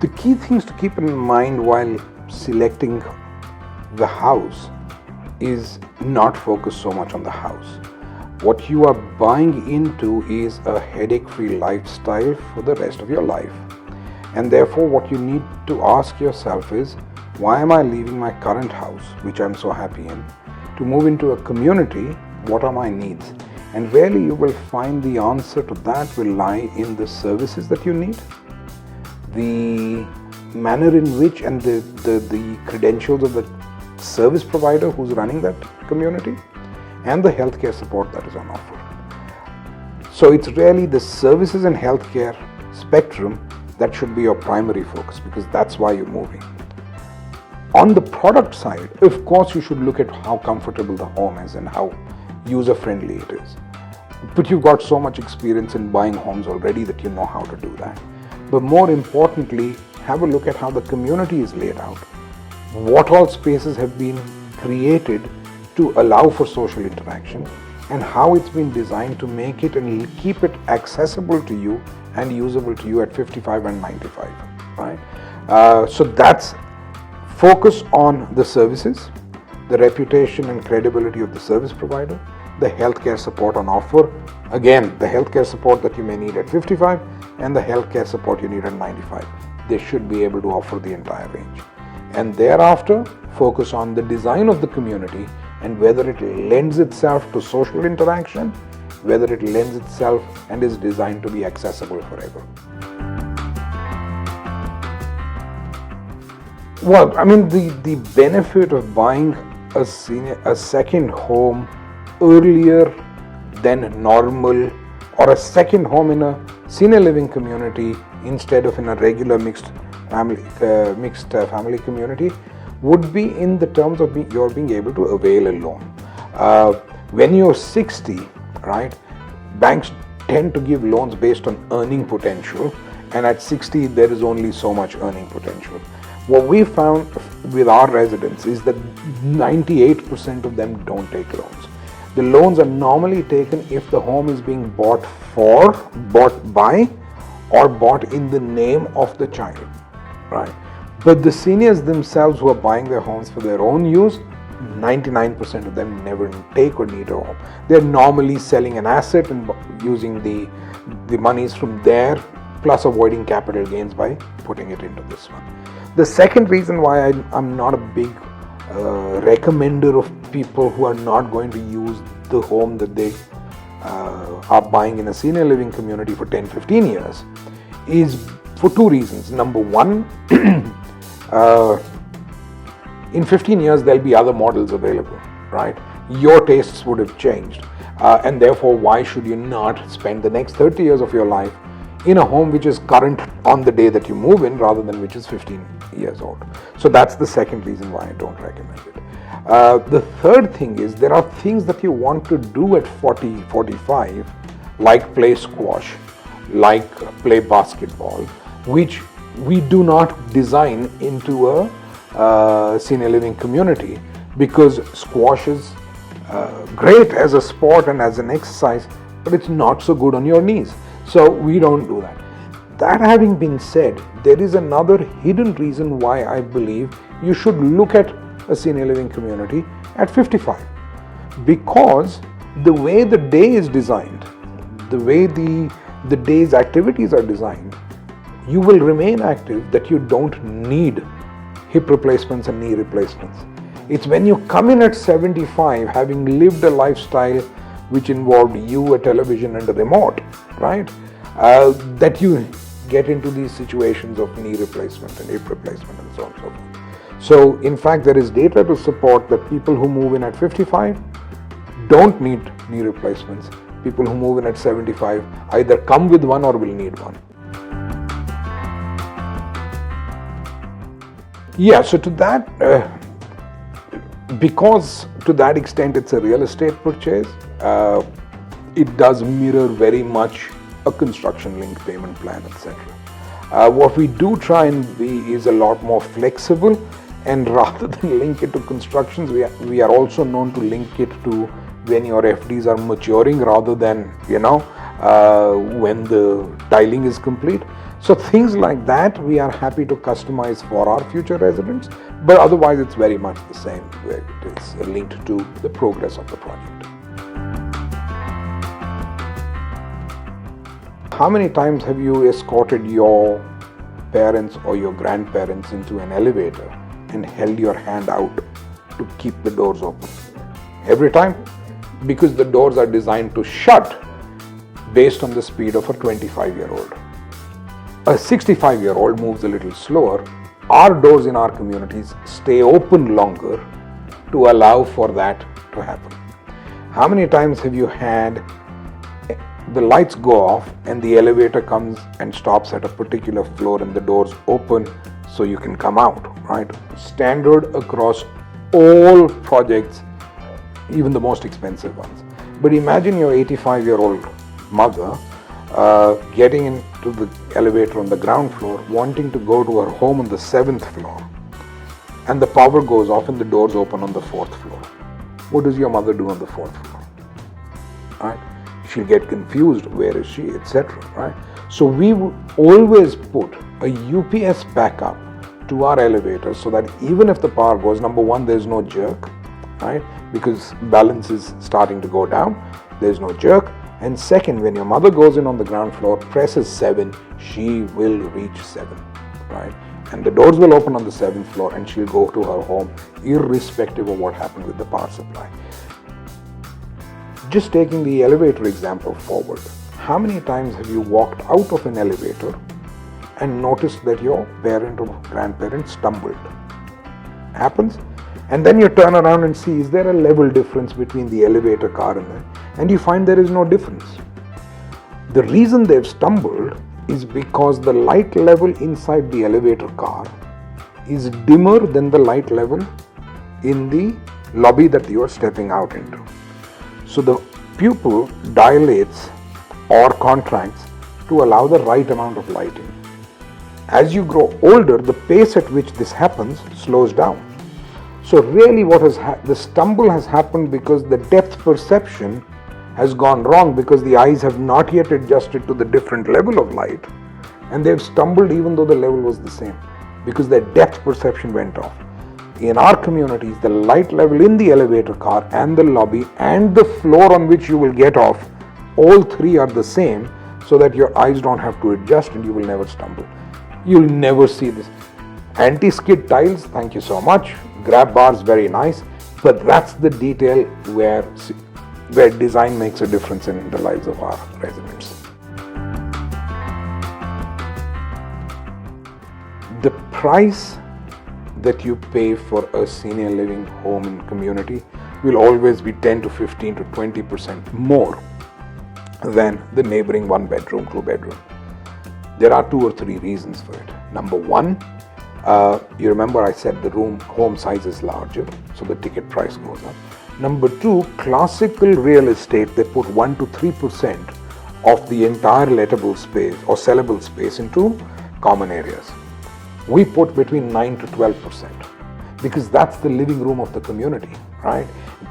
The key things to keep in mind while selecting the house is not focus so much on the house. What you are buying into is a headache-free lifestyle for the rest of your life. And therefore what you need to ask yourself is, why am I leaving my current house, which I'm so happy in, to move into a community? What are my needs? And really you will find the answer to that will lie in the services that you need, the manner in which and the credentials of the service provider who's running that community, and the healthcare support that is on offer. So it's really the services and healthcare spectrum that should be your primary focus, because that's why you're moving. On the product side, of course, you should look at how comfortable the home is and how user-friendly it is. But you've got so much experience in buying homes already that you know how to do that. But more importantly, have a look at how the community is laid out. What all spaces have been created to allow for social interaction, and how it's been designed to make it and keep it accessible to you and usable to you at 55 and 95, right? So that's focus on the services, the reputation and credibility of the service provider, the healthcare support on offer. Again, the healthcare support that you may need at 55 and the healthcare support you need at 95. They should be able to offer the entire range. And thereafter, focus on the design of the community and whether it lends itself to social interaction, whether it lends itself and is designed to be accessible forever. Well, I mean, the benefit of buying a second home earlier than normal, or a second home in a senior living community instead of in a regular mixed family community, would be in the terms of you're being able to avail a loan. When you're 60, right, banks tend to give loans based on earning potential, and at 60 there is only so much earning potential. What we found with our residents is that 98% of them don't take loans. The loans are normally taken if the home is being bought by, or bought in the name of the child, right? But the seniors themselves who are buying their homes for their own use, 99% of them never take or need a home. They're normally selling an asset and using the monies from there, plus avoiding capital gains by putting it into this one. The second reason why I'm not a big recommender of people who are not going to use the home that they are buying in a senior living community for 10-15 years is for two reasons. Number one, in 15 years there'll be other models available, right? Your tastes would have changed, and therefore why should you not spend the next 30 years of your life in a home which is current on the day that you move in rather than which is 15 years old. So that's the second reason why I don't recommend it. The third thing is there are things that you want to do at 40, 45, like play squash, like play basketball, which we do not design into a senior living community, because squash is great as a sport and as an exercise, but it's not so good on your knees. So we don't do that. That having been said, there is another hidden reason why I believe you should look at a senior living community at 55. Because the way the day is designed, the way the day's activities are designed, you will remain active that you don't need hip replacements and knee replacements. It's when you come in at 75, having lived a lifestyle which involved you, a television and a remote, right, that you get into these situations of knee replacement and hip replacement and so on and so forth. So in fact, there is data to support that people who move in at 55 don't need knee replacements. People who move in at 75 either come with one or will need one. Yeah, so to that, because to that extent it's a real estate purchase, it does mirror very much a construction link payment plan, etc. What we do try and be is a lot more flexible, and rather than link it to constructions, we are also known to link it to when your FDs are maturing rather than when the tiling is complete. So things like that we are happy to customize for our future residents, but otherwise it's very much the same, where it is linked to the progress of the project. How many times have you escorted your parents or your grandparents into an elevator and held your hand out to keep the doors open? Every time, because the doors are designed to shut based on the speed of a 25-year-old. A 65-year-old moves a little slower. Our doors in our communities stay open longer to allow for that to happen. How many times have you had the lights go off and the elevator comes and stops at a particular floor and the doors open so you can come out, right? Standard across all projects, even the most expensive ones. But imagine your 85-year-old mother getting into the elevator on the ground floor, wanting to go to her home on the 7th floor, and the power goes off and the doors open on the 4th floor. What does your mother do on the 4th floor? Right? She'll get confused, where is she, etc. Right? So we will always put a UPS backup to our elevators so that even if the power goes, number one, there's no jerk, right? Because balance is starting to go down, there's no jerk. And second, when your mother goes in on the ground floor, presses 7, she will reach 7, right? And the doors will open on the 7th floor and she'll go to her home irrespective of what happened with the power supply. Just taking the elevator example forward, how many times have you walked out of an elevator and noticed that your parent or grandparent stumbled? Happens. And then you turn around and see, is there a level difference between the elevator car and that? And you find there is no difference. The reason they've stumbled is because the light level inside the elevator car is dimmer than the light level in the lobby that you are stepping out into. So the pupil dilates or contracts to allow the right amount of lighting. As you grow older, the pace at which this happens slows down. So really what has the stumble has happened because the depth perception has gone wrong, because the eyes have not yet adjusted to the different level of light, and they've stumbled even though the level was the same, because their depth perception went off. In our communities, the light level in the elevator car and the lobby and the floor on which you will get off, all three are the same, so that your eyes don't have to adjust and you will never stumble. You'll never see this. Anti-skid tiles, thank you so much. Grab bars, very nice. But that's the detail where design makes a difference in the lives of our residents. The price that you pay for a senior living home and community will always be 10 to 15 to 20% more than the neighboring 1-bedroom, 2-bedroom. There are 2 or 3 reasons for it. Number one, you remember I said the home size is larger, so the ticket price goes up. Number 2, classical real estate, they put 1 to 3% of the entire lettable space or sellable space into common areas. We put between 9 to 12% because that's the living room of the community, right?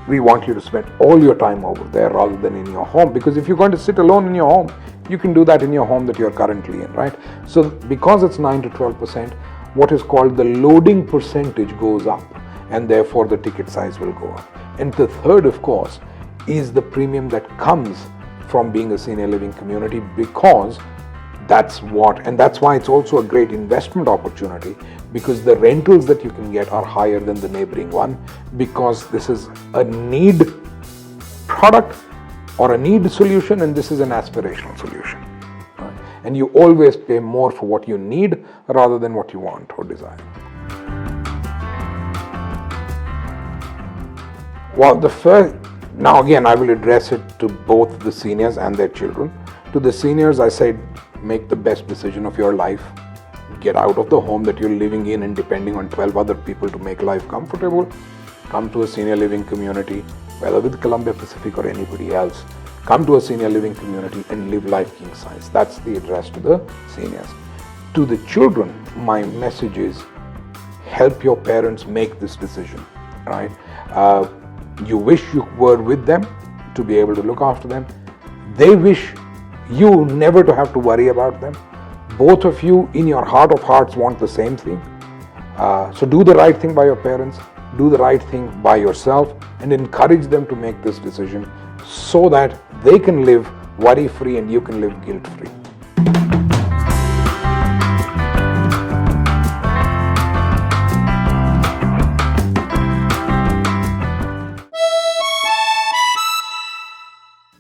We want you to spend all your time over there rather than in your home, because if you're going to sit alone in your home, you can do that in your home that you're currently in, right? So because it's 9 to 12%, what is called the loading percentage goes up, and therefore the ticket size will go up. And the third, of course, is the premium that comes from being a senior living community, because that's why it's also a great investment opportunity, because the rentals that you can get are higher than the neighboring one, because this is a need product or a need solution, and this is an aspirational solution. Right? And you always pay more for what you need rather than what you want or desire. Well, now again, I will address it to both the seniors and their children. To the seniors, I said, make the best decision of your life. Get out of the home that you're living in and depending on 12 other people to make life comfortable. Come to a senior living community, whether with Columbia Pacific or anybody else. Come to a senior living community and live life king size. That's the address to the seniors. To the children, my message is, help your parents make this decision, right? You wish you were with them to be able to look after them. They wish you never to have to worry about them. both of you in your heart of hearts want the same thing. So do the right thing by your parents, do the right thing by yourself, and encourage them to make this decision so that they can live worry-free and you can live guilt-free.